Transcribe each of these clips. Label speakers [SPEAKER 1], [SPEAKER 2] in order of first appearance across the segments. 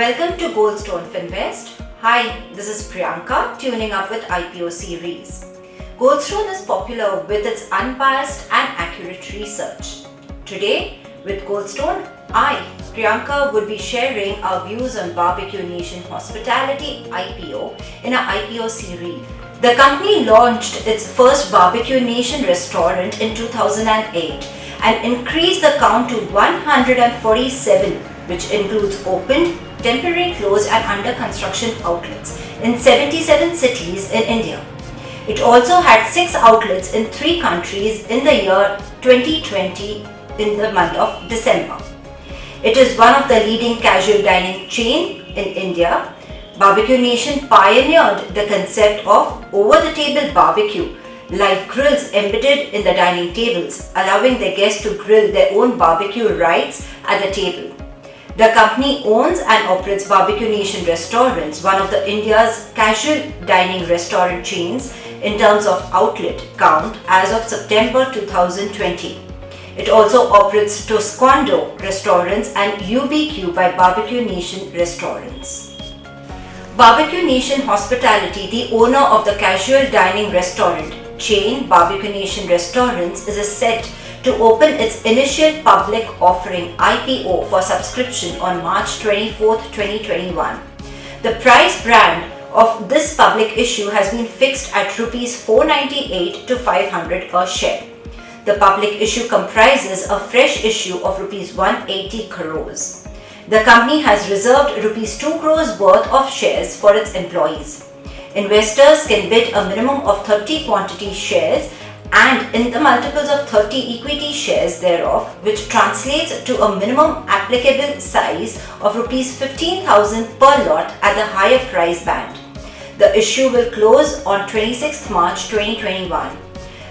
[SPEAKER 1] Welcome to Goldstone Finvest. Hi, this is Priyanka tuning up with IPO series. Goldstone is popular with its unbiased and accurate research. Today, with Goldstone, I, Priyanka, would be sharing our views on Barbecue Nation Hospitality IPO in our IPO series. The company launched its first Barbecue Nation restaurant in 2008 and increased the count to 147, which includes opened, temporary closed and under construction outlets in 77 cities in India. It also had 6 outlets in 3 countries in the year 2020 in the month of December. It is one of the leading casual dining chain in India. Barbecue Nation pioneered the concept of over-the-table barbecue, live grills embedded in the dining tables, allowing the guests to grill their own barbecue rights at the table. The company owns and operates Barbecue Nation restaurants, one of the India's casual dining restaurant chains in terms of outlet count as of September 2020. It also operates Toscando restaurants and UBQ by Barbecue Nation restaurants. Barbecue Nation Hospitality, the owner of the casual dining restaurant chain Barbecue Nation Restaurants, is set to open its initial public offering IPO for subscription on March 24, 2021. The price brand of this public issue has been fixed at Rs 498 to 500 per share. The public issue comprises a fresh issue of Rs 180 crores. The company has reserved Rs 2 crores worth of shares for its employees. Investors can bid a minimum of 30 quantity shares and in the multiples of 30 equity shares thereof, which translates to a minimum applicable size of Rs 15,000 per lot at the higher price band. The issue will close on 26th March 2021.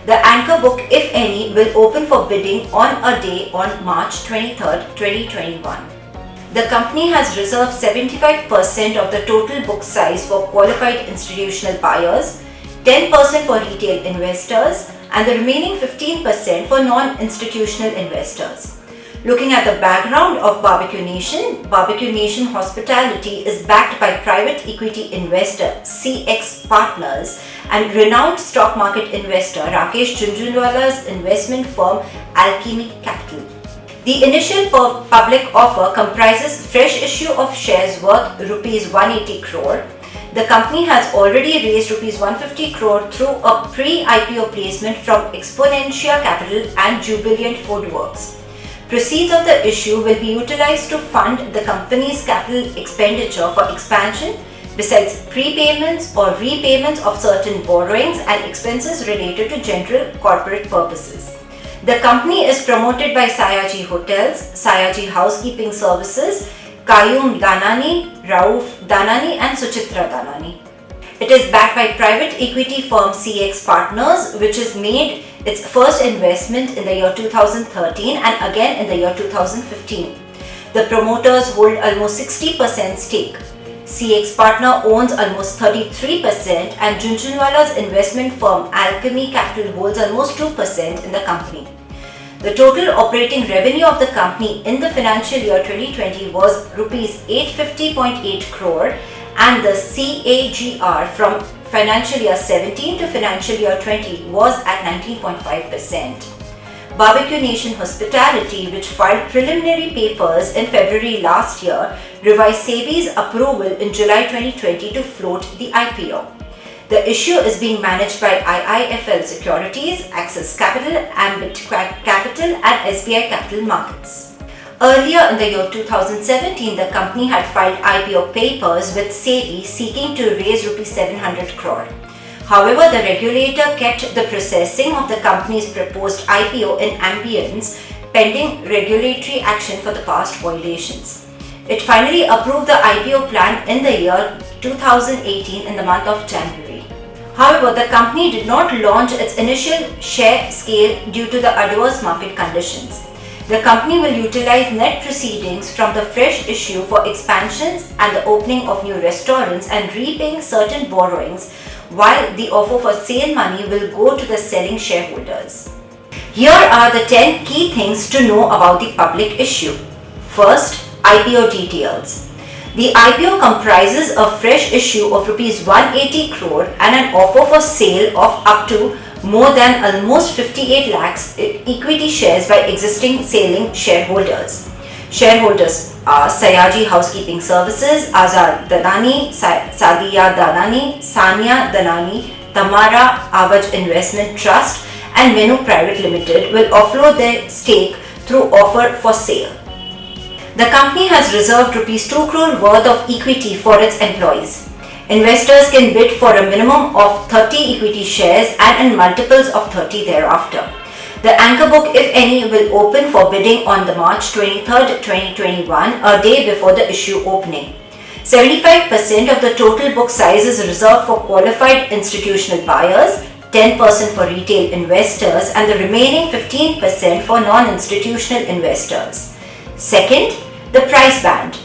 [SPEAKER 1] The anchor book, if any, will open for bidding on a day on March 23rd, 2021. The company has reserved 75% of the total book size for qualified institutional buyers, 10% for retail investors, and the remaining 15% for non-institutional investors. Looking at the background of Barbecue Nation Hospitality is backed by private equity investor CX Partners and renowned stock market investor Rakesh Jhunjhunwala's investment firm Alchemy Capital. The initial public offer comprises fresh issue of shares worth Rs 180 crore. The company has already raised Rs 150 crore through a pre-IPO placement from Exponentia Capital and Jubilant Foodworks. Proceeds of the issue will be utilized to fund the company's capital expenditure for expansion, besides prepayments or repayments of certain borrowings and expenses related to general corporate purposes. The company is promoted by Sayaji Hotels, Sayaji Housekeeping Services, Kayum Danani, Rauf Danani and Suchitra Danani. It is backed by private equity firm CX Partners, which has made its first investment in the year 2013 and again in the year 2015. The promoters hold almost 60% stake. CX Partner owns almost 33% and Jhunjhunwala's investment firm Alchemy Capital holds almost 2% in the company. The total operating revenue of the company in the financial year 2020 was Rs 850.8 crore and the CAGR from financial year 17 to financial year 20 was at 19.5%. Barbecue Nation Hospitality, which filed preliminary papers in February last year, revised SEBI's approval in July 2020 to float the IPO. The issue is being managed by IIFL Securities, Axis Capital, Ambit Capital and SBI Capital Markets. Earlier in the year 2017, the company had filed IPO papers with SEBI seeking to raise Rs 700 crore. However, the regulator kept the processing of the company's proposed IPO in abeyance pending regulatory action for the past violations. It finally approved the IPO plan in the year 2018 in the month of January. However, the company did not launch its initial share scale due to the adverse market conditions. The company will utilize net proceedings from the fresh issue for expansions and the opening of new restaurants and repaying certain borrowings, while the offer for sale money will go to the selling shareholders. Here are the 10 key things to know about the public issue. First, IPO details. The IPO comprises a fresh issue of Rs 180 crore and an offer for sale of up to more than almost 58 lakhs equity shares by existing selling shareholders. Shareholders are Sayaji Housekeeping Services, Azar Danani, Sagiya Danani, Sania Danani, Tamara Avaj Investment Trust and Menu Private Limited will offload their stake through offer for sale. The company has reserved Rs 2 crore worth of equity for its employees. Investors can bid for a minimum of 30 equity shares and in multiples of 30 thereafter. The anchor book, if any, will open for bidding on the March 23, 2021, a day before the issue opening. 75% of the total book size is reserved for qualified institutional buyers, 10% for retail investors, and the remaining 15% for non-institutional investors. Second, the price band.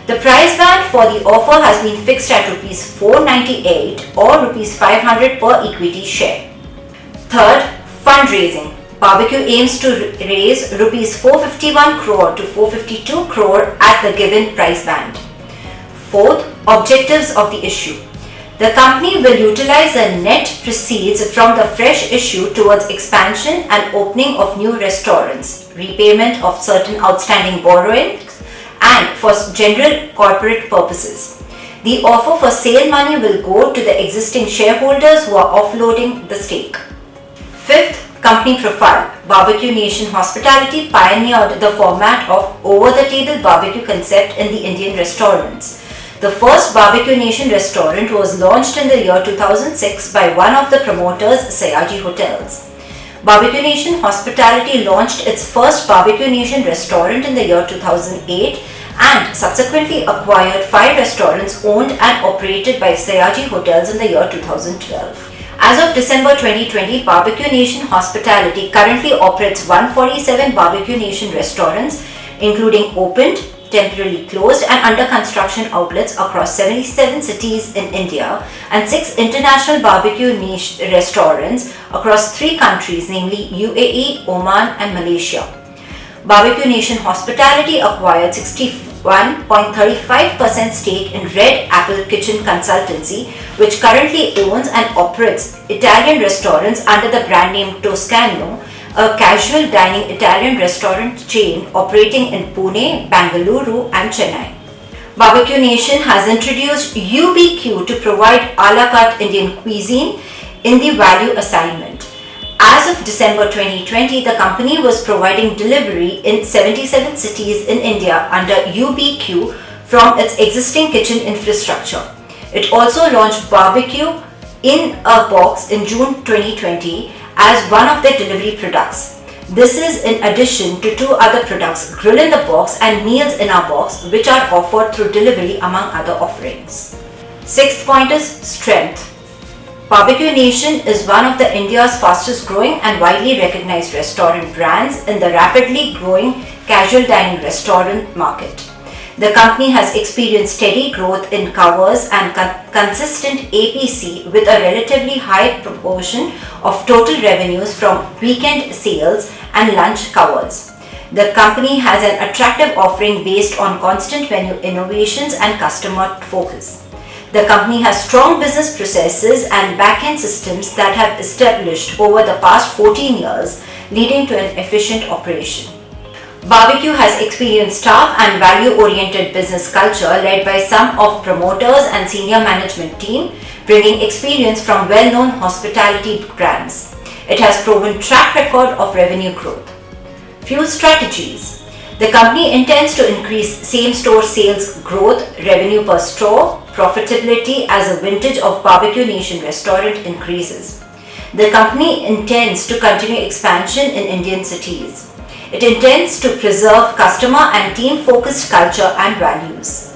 [SPEAKER 1] The price band for the offer has been fixed at Rs 498 or Rs 500 per equity share. Third, fundraising. Barbeque aims to raise Rs 451 crore to 452 crore at the given price band. Fourth, objectives of the issue. The company will utilize the net proceeds from the fresh issue towards expansion and opening of new restaurants, repayment of certain outstanding borrowings, and for general corporate purposes. The offer for sale money will go to the existing shareholders who are offloading the stake. Fifth, company profile. Barbeque Nation Hospitality pioneered the format of over-the-table barbecue concept in the Indian restaurants. The first Barbeque Nation restaurant was launched in the year 2006 by one of the promoters, Sayaji Hotels. Barbeque Nation Hospitality launched its first Barbeque Nation restaurant in the year 2008 and subsequently acquired 5 restaurants owned and operated by Sayaji Hotels in the year 2012. As of December 2020, Barbeque Nation Hospitality currently operates 147 Barbeque Nation restaurants, including opened, temporarily closed and under construction outlets across 77 cities in India and 6 international Barbeque Nation restaurants across 3 countries, namely UAE, Oman and Malaysia. Barbeque Nation Hospitality acquired 61.35% stake in Red Apple Kitchen Consultancy, which currently owns and operates Italian restaurants under the brand name Toscano, a casual dining Italian restaurant chain operating in Pune, Bangalore and Chennai. Barbeque Nation has introduced UBQ to provide a la carte Indian cuisine in the value assignment. As of December 2020, the company was providing delivery in 77 cities in India under UBQ from its existing kitchen infrastructure. It also launched Barbecue in a Box in June 2020 as one of their delivery products. This is in addition to 2 other products, Grill in the Box and Meals in our Box, which are offered through delivery among other offerings. Sixth point is strength. Barbeque Nation is one of the India's fastest growing and widely recognized restaurant brands in the rapidly growing casual dining restaurant market. The company has experienced steady growth in covers and consistent APC with a relatively high proportion of total revenues from weekend sales and lunch covers. The company has an attractive offering based on constant menu innovations and customer focus. The company has strong business processes and back-end systems that have established over the past 14 years, leading to an efficient operation. Barbeque has experienced staff and value-oriented business culture led by some of promoters and senior management team, bringing experience from well-known hospitality brands. It has proven track record of revenue growth. Few strategies. The company intends to increase same-store sales growth, revenue per store, profitability as a vintage of Barbeque Nation restaurant increases. The company intends to continue expansion in Indian cities. It intends to preserve customer and team-focused culture and values.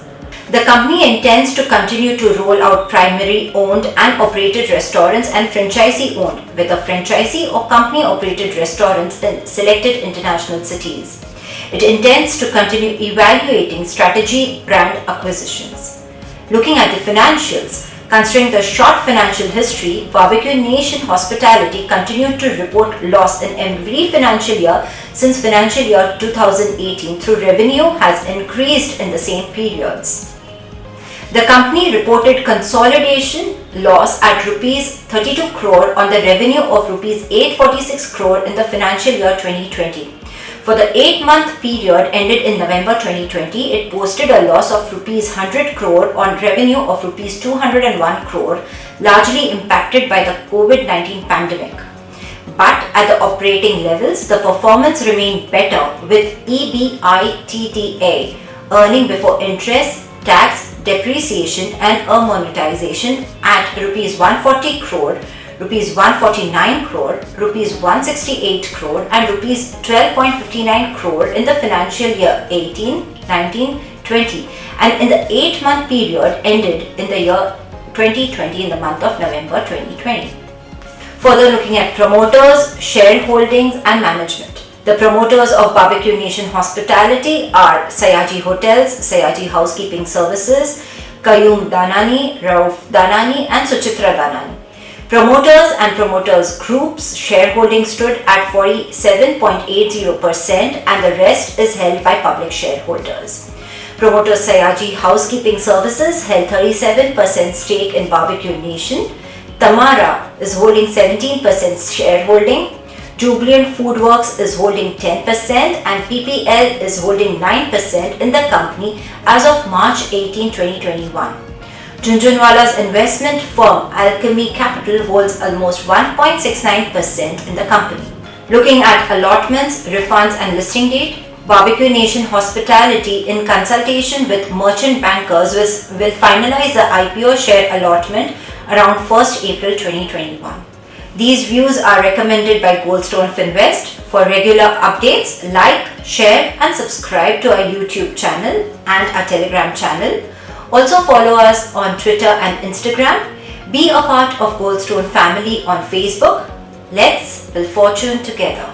[SPEAKER 1] The company intends to continue to roll out primary owned and operated restaurants and franchisee owned with a franchisee or company operated restaurants in selected international cities. It intends to continue evaluating strategy brand acquisitions. Looking at the financials, considering the short financial history, Barbeque Nation Hospitality continued to report loss in every financial year since financial year 2018 through revenue has increased in the same periods. The company reported consolidation loss at rupees 32 crore on the revenue of rupees 846 crore in the financial year 2020. For the 8-month period ended in November 2020, it posted a loss of rupees 100 crore on revenue of rupees 201 crore, largely impacted by the COVID-19 pandemic. But at the operating levels, the performance remained better, with EBITDA, earning before interest, tax, depreciation and amortization at rupees 140 crore, rupees 149 crore, rupees 168 crore and rupees 12.59 crore in the financial year 18, 19, 20 and in the 8-month period ended in the year 2020 in the month of November 2020. Further looking at promoters, shareholdings and management. The promoters of Barbeque Nation Hospitality are Sayaji Hotels, Sayaji Housekeeping Services, Qayyum Danani, Rauf Danani and Suchitra Danani. Promoters and promoters groups shareholding stood at 47.80% and the rest is held by public shareholders. Promoter Sayaji Housekeeping Services held 37% stake in Barbeque Nation. Tamara is holding 17% shareholding. Jubilant Foodworks is holding 10% and PPL is holding 9% in the company as of March 18, 2021. Jhunjhunwala's investment firm Alchemy Capital holds almost 1.69% in the company. Looking at allotments, refunds and listing date, Barbeque Nation Hospitality in consultation with merchant bankers will finalize the IPO share allotment around 1st April 2021. These views are recommended by Goldstone Finvest. For regular updates, like, share and subscribe to our YouTube channel and our Telegram channel. Also follow us on Twitter and Instagram. Be a part of Goldstone family on Facebook. Let's build fortune together.